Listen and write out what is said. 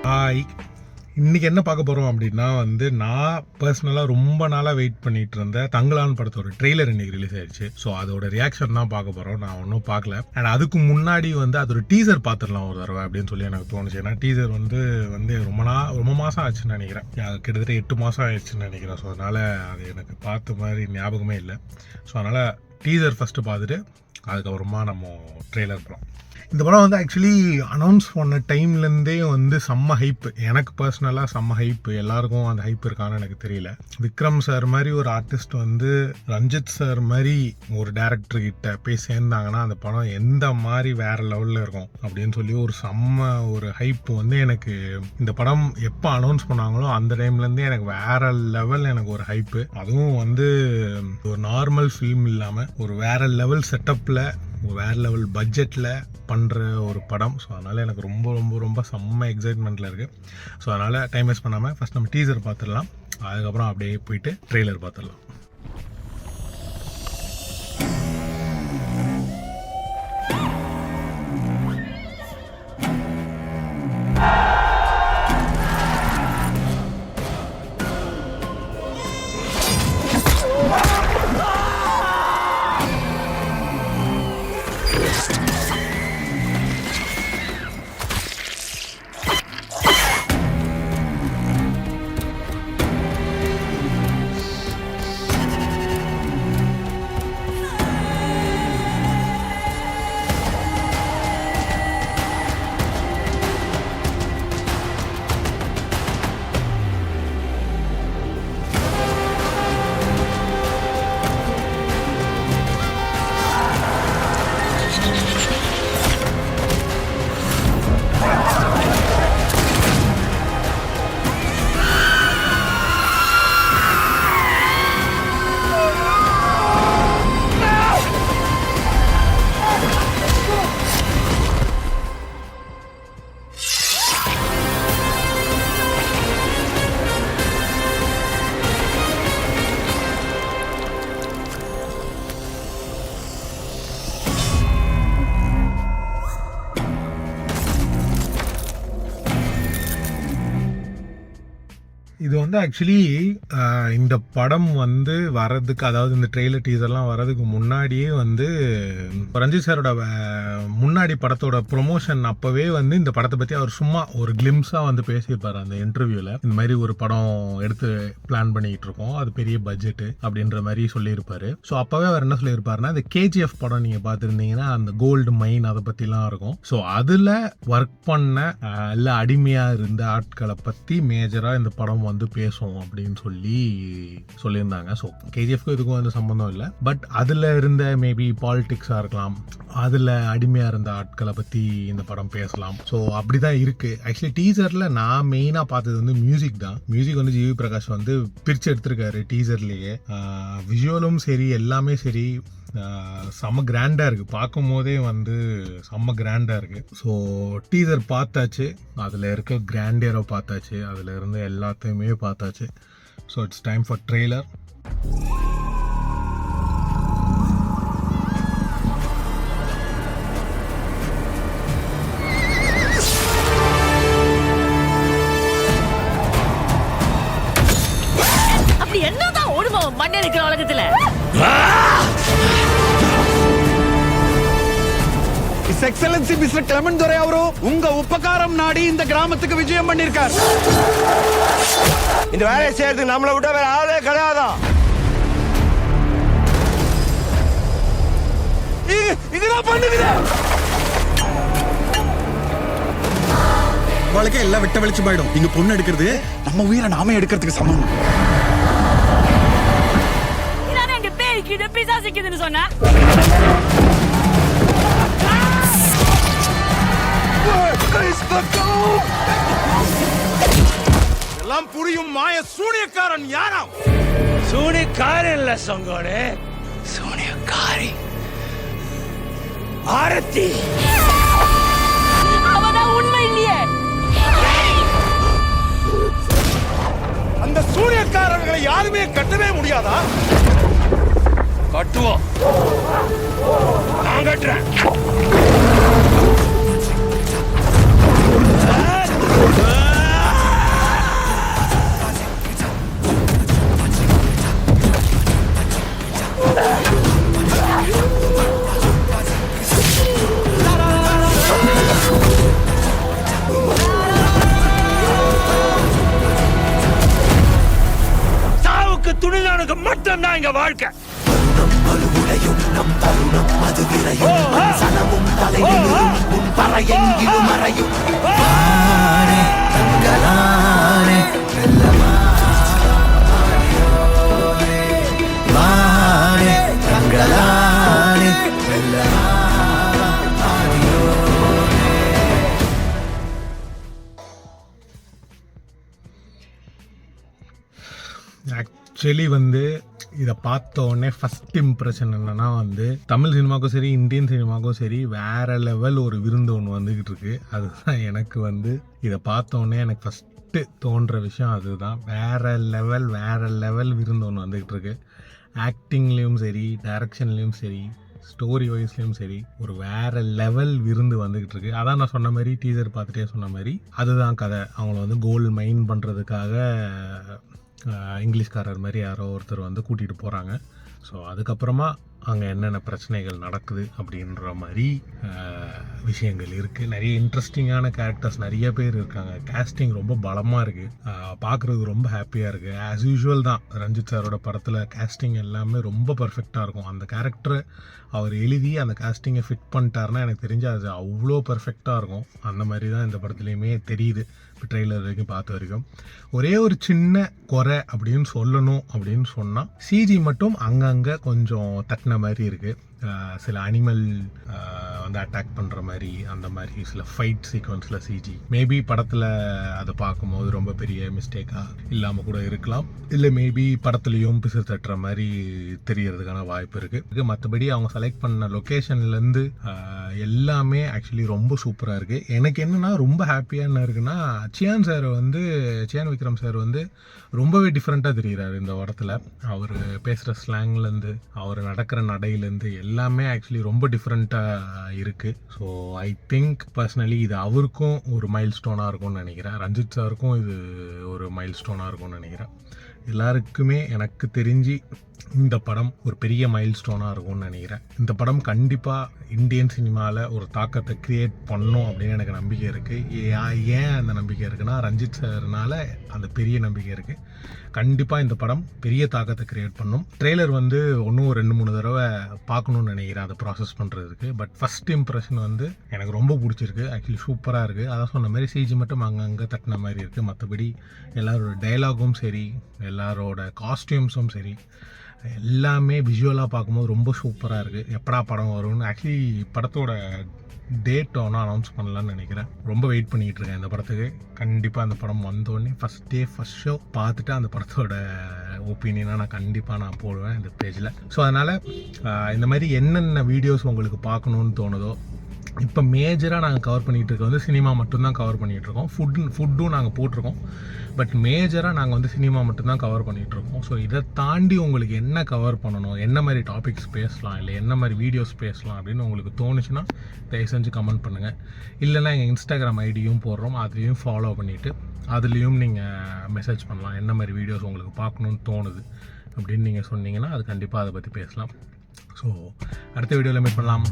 Hi, இன்றைக்கி என்ன பார்க்க போகிறோம் அப்படின்னா நான் பர்சனலாக ரொம்ப நாளாக வெயிட் பண்ணிட்டு இருந்தேன் தங்கலான் படத்தோட ட்ரெய்லர் இன்றைக்கி ரிலீஸ் ஆயிடுச்சு. ஸோ அதோட ரியாக்ஷன் தான் பார்க்க போகிறோம். நான் ஒன்றும் பார்க்கல. அண்ட் அதுக்கு முன்னாடி அதோட டீசர் பார்த்துடலாம் ஒரு தடவை அப்படின்னு சொல்லி எனக்கு தோணுச்சு. ஏன்னா டீசர் ரொம்ப மாதம் ஆச்சுன்னு நினைக்கிறேன். கிட்டத்தட்ட 8 மாதம் ஆயிடுச்சுன்னு நினைக்கிறேன். ஸோ அதனால் அது எனக்கு பார்த்த மாதிரி ஞாபகமே இல்லை. ஸோ அதனால் டீசர் ஃபஸ்ட்டு பார்த்துட்டு அதுக்கப்புறமா நம்ம ட்ரெய்லர் போகலாம். இந்த படம் ஆக்சுவலி அனௌன்ஸ் பண்ண டைம்லேருந்தே செம்ம ஹைப்பு. எனக்கு பர்சனலாக செம்ம ஹைப்பு. எல்லாருக்கும் அந்த ஹைப் இருக்கான்னு எனக்கு தெரியல. விக்ரம் சார் மாதிரி ஒரு ஆர்டிஸ்ட் ரஞ்சித் சார் மாதிரி ஒரு டேரக்டர் கிட்ட போய் சேர்ந்தாங்கன்னா அந்த படம் எந்த மாதிரி வேற லெவலில் இருக்கும் அப்படின்னு சொல்லி ஒரு ஹைப் எனக்கு இந்த படம் எப்போ அனௌன்ஸ் பண்ணாங்களோ அந்த டைம்லேருந்தே எனக்கு வேற லெவல் எனக்கு ஒரு ஹைப்பு. அதுவும் ஒரு நார்மல் ஃபில்ம் இல்லாமல் ஒரு வேற லெவல் செட்டப்பில் வேற லெவல் பட்ஜெட்டில் பண்ணுற ஒரு படம். ஸோ அதனால் எனக்கு ரொம்ப ரொம்ப ரொம்ப செம்ம எக்ஸைட்மெண்ட்டில் இருக்குது. ஸோ அதனால் டைம் வேஸ்ட் பண்ணாமல் ஃபஸ்ட் நம்ம டீசர் பார்த்துடலாம். அதுக்கப்புறம் அப்படியே போயிட்டு ட்ரெய்லர் பார்த்துடலாம். இது ஆக்சுவலி இந்த படம் வர்றதுக்கு, அதாவது இந்த ட்ரெய்லர் டீசர்லாம் வர்றதுக்கு முன்னாடியே ரஞ்சித் சாரோட முன்னாடி படத்தோட ப்ரொமோஷன் அப்போவே இந்த படத்தை பற்றி அவர் சும்மா ஒரு கிளிம்ஸாக பேசியிருப்பார் அந்த இன்டர்வியூவில். இந்த மாதிரி ஒரு படம் எடுத்து பிளான் பண்ணிக்கிட்டு இருக்கோம், அது பெரிய பட்ஜெட்டு அப்படின்ற மாதிரி சொல்லியிருப்பாரு. ஸோ அப்போவே அவர் என்ன சொல்லியிருப்பாருன்னா, இந்த KGF படம் நீங்கள் பார்த்துருந்தீங்கன்னா அந்த கோல்டு மைன் அதை பற்றிலாம் இருக்கும். ஸோ அதில் ஒர்க் பண்ண இல்லை அடிமையாக இருந்த ஆட்களை பற்றி மேஜராக இந்த படம் பேசும் அப்படின்னு சொல்லியிருந்தாங்க. ஸோ KGFக்கு இதுக்கும் சம்பந்தம் இல்லை. பட் அதில் இருந்த மேபி பாலிடிக்ஸாக இருக்கலாம், அதில் அடிமையாக இருந்த ஆட்களை பற்றி இந்த படம் பேசலாம். ஸோ அப்படி தான் இருக்குது. ஆக்சுவலி டீசரில் நான் மெயினாக பார்த்தது மியூசிக் தான். மியூசிக் ஜிவி பிரகாஷ் பிரித்து எடுத்திருக்காரு டீசர்லேயே. விஷுவலும் சரி, எல்லாமே சரி, செம்ம கிராண்டாக இருக்குது. பார்க்கும் போதே செம்ம கிராண்டாக இருக்குது. ஸோ டீசர் பார்த்தாச்சு, அதில் இருக்க கிராண்டியரை பார்த்தாச்சு, அதில் இருந்து எல்லாத்தையுமே பார்த்தாச்சு. So it's time for trailer. அப்படி என்னதான் ஓடுவோம் மண்ணே இருக்கிற உலகத்துல. His Excellency Mr. Clement Dore அவரு உங்க உபகாரம் நாடி இந்த கிராமத்துக்கு விஜயம் பண்ணிருக்கார். இந்த வேலையை செய்யறதுக்கு நம்மளை விட்ட வேற ஆளே கிடையாதா? இதுதான் பண்ணுது. வாழ்க்கை எல்லாம் விட்ட வெளிச்சு போயிடும். இங்க பொண்ணு எடுக்கிறது நம்ம உயிரை நாமே எடுக்கிறதுக்கு சமம். இதானே அங்க பேய்க்குது பிசாசிக்குதுன்னு சொன்னா. எல்லாம் புரியும் மாய சூனியக்காரன் யாராம்? சூனியக்காரன் இல்ல சங்கோனே, சூனியக்காரி ஆரத்தி. அவதான் உண்மை இல்லையே. அந்த சூனியக்காரர்களை யாருமே கட்டவே முடியாதா? கட்டுவோம், நான் கட்டுறேன். எங்க வாழ்க்கை. ஆக்சுவலி வந்து இதை பார்த்த உடனே ஃபஸ்ட் இம்ப்ரெஷன் என்னன்னா வந்து தமிழ் சினிமாவுக்கும் சரி இந்தியன் சினிமாவுக்கும் சரி வேற லெவல் ஒரு விருந்து ஒன்று வந்துக்கிட்டு இருக்கு. அதுதான் எனக்கு வந்து இதை பார்த்த உடனே எனக்கு ஃபஸ்ட்டு தோன்ற விஷயம் அதுதான். வேற லெவல் விருந்து ஒன்று வந்துக்கிட்டு இருக்கு. ஆக்டிங்லேயும் சரி, டைரக்ஷன்லேயும் சரி, ஸ்டோரி வைஸ்லேயும் சரி ஒரு வேற லெவல் விருந்து வந்துக்கிட்டு இருக்கு. அதான் நான் சொன்ன மாதிரி டீசர் பார்த்துட்டே சொன்ன மாதிரி அதுதான் கதை. அவங்கள வந்து கோல்டு மைன் பண்ணுறதுக்காக இங்கிலீஷ்காரர் மாதிரி யாரோ ஒருத்தர் வந்து கூட்டிகிட்டு போகிறாங்க. ஸோ அதுக்கப்புறமா அங்கே என்னென்ன பிரச்சனைகள் நடக்குது அப்படின்ற மாதிரி விஷயங்கள் இருக்குது. நிறைய இன்ட்ரெஸ்டிங்கான கேரக்டர்ஸ் நிறைய பேர் இருக்காங்க. கேஸ்டிங் ரொம்ப பலமாக இருக்குது. பார்க்குறதுக்கு ரொம்ப ஹாப்பியாக இருக்குது. ஆஸ் யூஷுவல் தான் ரஞ்சித் சாரோட படத்தில் கேஸ்டிங் எல்லாமே ரொம்ப பர்ஃபெக்டாக இருக்கும். அந்த கேரக்டரை அவர் எழுதி அந்த கேஸ்டிங்கை ஃபிட் பண்ணிட்டாருன்னா எனக்கு தெரிஞ்சு அது அவ்வளோ பர்ஃபெக்டாக இருக்கும். அந்த மாதிரி தான் இந்த படத்துலையுமே தெரியுது இப்போ ட்ரெய்லர் வரைக்கும் பார்த்த வரைக்கும். ஒரே ஒரு சின்ன குறை அப்படின்னு சொல்லணும் அப்படின்னு சொன்னால் சிஜி மட்டும் அங்கங்கே கொஞ்சம் தட்டின மாதிரி இருக்குது. சில அனிமல் வந்து அட்டாக் பண்ணுற மாதிரி அந்த மாதிரி சில ஃபைட் சீக்வன்ஸில் சிஜி மேபி படத்தில் அதை பார்க்கும்போது ரொம்ப பெரிய மிஸ்டேக்காக இல்லாமல் கூட இருக்கலாம். இல்லை மேபி படத்துலேயும் பிசு தட்டுற மாதிரி தெரியறதுக்கான வாய்ப்பு இருக்குது. மற்றபடி அவங்க செலக்ட் பண்ண லொக்கேஷன்லேருந்து எல்லாமே ஆக்சுவலி ரொம்ப சூப்பராக இருக்குது. எனக்கு என்னென்னா ரொம்ப ஹாப்பியாக என்ன இருக்குன்னா சியான் விக்ரம் சார் வந்து ரொம்பவே டிஃப்ரெண்ட்டாக தெரிகிறாரு இந்த படத்தில். அவர் பேசுகிற ஸ்லாங்லேருந்து அவர் நடக்கிற நடையிலேருந்து எல்லாமே ஆக்சுவலி ரொம்ப டிஃப்ரெண்ட்டாக இருக்குது. ஸோ ஐ திங்க் பர்சனலி இது அவருக்கும் ஒரு மைல் ஸ்டோனாக இருக்கும்னு நினைக்கிறேன். ரஞ்சித் சாருக்கும் இது ஒரு மைல் ஸ்டோனாக இருக்கும்னு நினைக்கிறேன். எல்லாருக்குமே எனக்கு தெரிஞ்சு இந்த படம் ஒரு பெரிய மைல் ஸ்டோனாக இருக்கும்னு நினைக்கிறேன். இந்த படம் கண்டிப்பாக இந்தியன் சினிமாவில் ஒரு தாக்கத்தை க்ரியேட் பண்ணும் அப்படின்னு எனக்கு நம்பிக்கை இருக்குது. ஏன் அந்த நம்பிக்கை இருக்குன்னா ரஞ்சித் சார்னால அந்த பெரிய நம்பிக்கை இருக்குது. கண்டிப்பாக இந்த படம் பெரிய தாக்கத்தை க்ரியேட் பண்ணும். ட்ரெய்லர் வந்து இன்னும் ஒரு 2-3 தடவை பார்க்கணுன்னு நினைக்கிறேன் அதை ப்ராசஸ் பண்ணுறதுக்கு. பட் ஃபஸ்ட் இம்ப்ரெஷன் வந்து எனக்கு ரொம்ப பிடிச்சிருக்கு. ஆக்சுவலி சூப்பராக இருக்குது. அதான் சொன்ன மாதிரி சிஜி மட்டும் அங்கங்கே தட்டின மாதிரி இருக்குது. மற்றபடி எல்லாரோட டைலாகும் சரி, எல்லாரோட காஸ்டியூம்ஸும் சரி, எல்லாமே விஷுவலாக பார்க்கும்போது ரொம்ப சூப்பராக இருக்குது. எப்படா படம் வரும்னு ஆக்சுவலி படத்தோட டேட் ஒன்றும் அனௌன்ஸ் பண்ணலான்னு நினைக்கிறேன். ரொம்ப வெயிட் பண்ணிகிட்டு இருக்கேன் இந்த படத்துக்கு. கண்டிப்பாக அந்த படம் வந்தோடனே ஃபஸ்ட் ஷோ பார்த்துட்டு அந்த படத்தோட ஒப்பீனியனாக நான் கண்டிப்பாக போடுவேன் இந்த பேஜில். ஸோ அதனால் இந்த மாதிரி என்னென்ன வீடியோஸ் உங்களுக்கு பார்க்கணுன்னு தோணுதோ இப்போ மேஜராக நாங்கள் கவர் பண்ணிகிட்டு இருக்க வந்து சினிமா மட்டும்தான் கவர் பண்ணிகிட்ருக்கோம். ஃபுட்டும் நாங்கள் போட்டிருக்கோம். பட் மேஜராக நாங்கள் வந்து சினிமா மட்டும்தான் கவர் பண்ணிகிட்ருக்கோம். ஸோ இதை தாண்டி உங்களுக்கு என்ன கவர் பண்ணணும், என்ன மாதிரி டாபிக்ஸ் பேசலாம், இல்லை என்ன மாதிரி வீடியோஸ் பேசலாம் அப்படின்னு உங்களுக்கு தோணுச்சுன்னா தயவு செஞ்சு கமெண்ட் பண்ணுங்கள். இல்லைன்னா எங்கள் இன்ஸ்டாகிராம் ஐடியும் போடுறோம், அதுலேயும் ஃபாலோ பண்ணிவிட்டு அதுலேயும் நீங்கள் மெசேஜ் பண்ணலாம். என்ன மாதிரி வீடியோஸ் உங்களுக்கு பார்க்கணுன்னு தோணுது அப்படின்னு நீங்கள் சொன்னீங்கன்னா அது கண்டிப்பாக அதை பற்றி பேசலாம். ஸோ அடுத்த வீடியோவில் மீட் பண்ணலாம்.